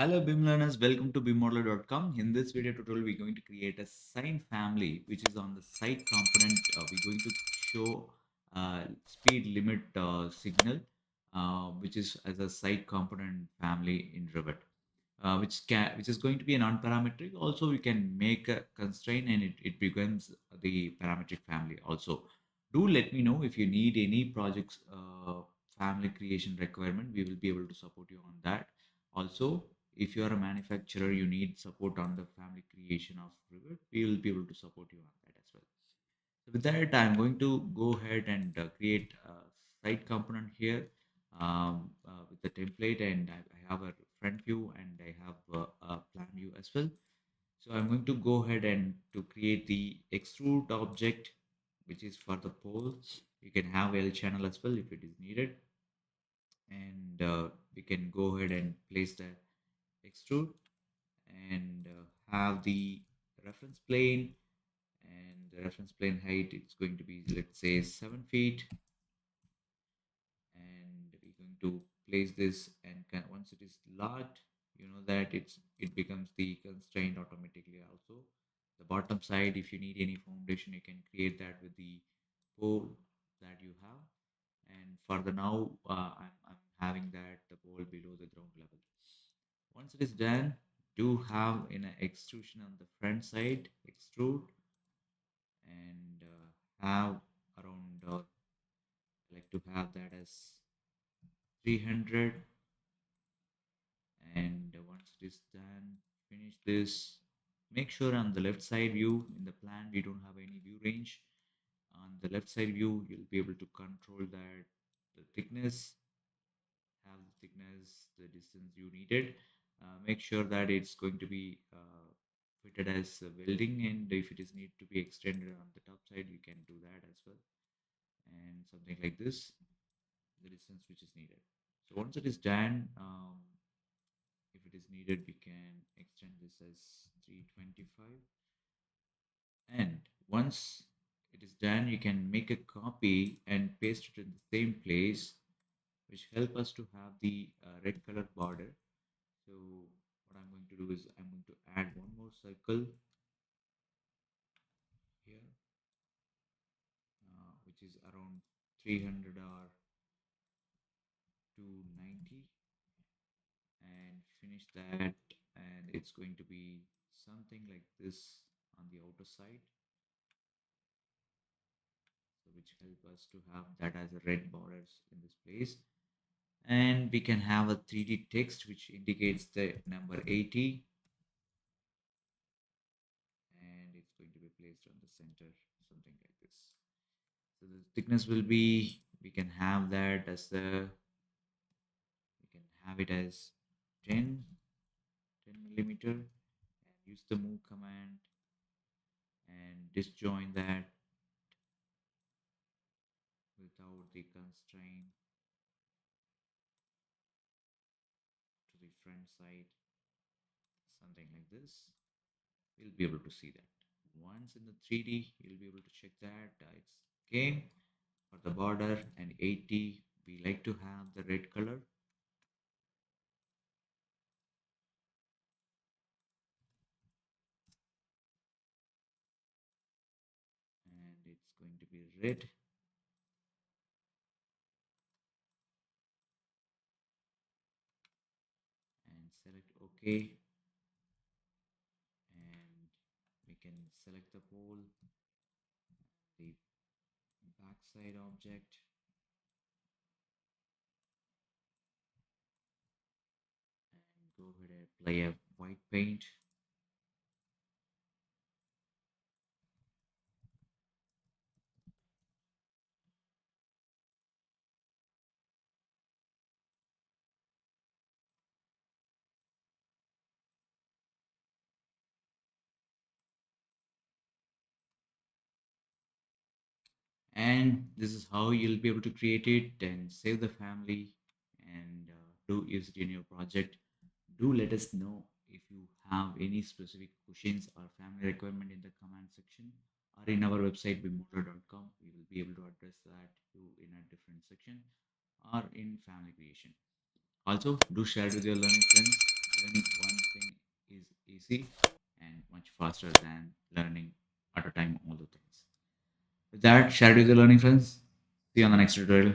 Hello BIM learners, welcome to bimmodeler.com. In this video tutorial, we're going to create a sign family which is on the site component. We're going to show speed limit signal which is as a site component family in Revit, which is going to be a non-parametric. Also, we can make a constraint and it becomes the parametric family. Also, do let me know if you need any projects family creation requirement. We will be able to support you on that. Also, if you are a manufacturer, you need support on the family creation of Revit, we will be able to support you on that as well. So with that, I'm going to go ahead and create a site component here with the template, and I have a front view and I have a plan view as well. So I'm going to go ahead and to create the extrude object, which is for the pole. You can have L channel as well if it is needed, and we can go ahead and place the extrude and have the reference plane, and the reference plane height it's going to be, let's say, 7 feet, and we're going to place this, and once it is locked, you know that it becomes the constraint automatically. Also, the bottom side, if you need any foundation, you can create that with the pole that you have. And for the now, I'm having that the pole below the ground level. Once it is done, do have in an extrusion on the front side, extrude, and have around, I like to have that as 300. And once it is done, finish this. Make sure on the left side view in the plan, we don't have any view range. On the left side view, you'll be able to control that the thickness, have the thickness, the distance you needed. Make sure that it's going to be fitted as welding, and if it is need to be extended on the top side, you can do that as well. And something like this, the distance which is needed. So once it is done, if it is needed, we can extend this as 325. And once it is done, you can make a copy and paste it in the same place, which help us to have the red color border. So what I'm going to do is I'm going to add one more circle here, which is around 300 or 290, and finish that. And it's going to be something like this on the outer side, so which help us to have that as a red borders in this place. And we can have a 3D text which indicates the number 80, and it's going to be placed on the center, something like this. So the thickness will be, we can have that as the, we can have it as 10 millimeter, and use the move command and disjoin that without the constraint to the front side, something like this. We'll be able to see that. Once in the 3D, you'll be able to check that it's okay. For the border and 80, we like to have the red color, and it's going to be red. And select OK, and we can select the pole, the backside object, and go ahead and apply a white paint. And this is how you'll be able to create it and save the family and do use it in your project. Do let us know if you have any specific questions or family requirement in the comment section, or in our website bimodeler.com. We will be able to address that too in a different section or in family creation. Also, do share it with your learning friends. learning one thing is easy and much faster than learning at a time all the things. With that, share it with your learning friends. See you on the next tutorial.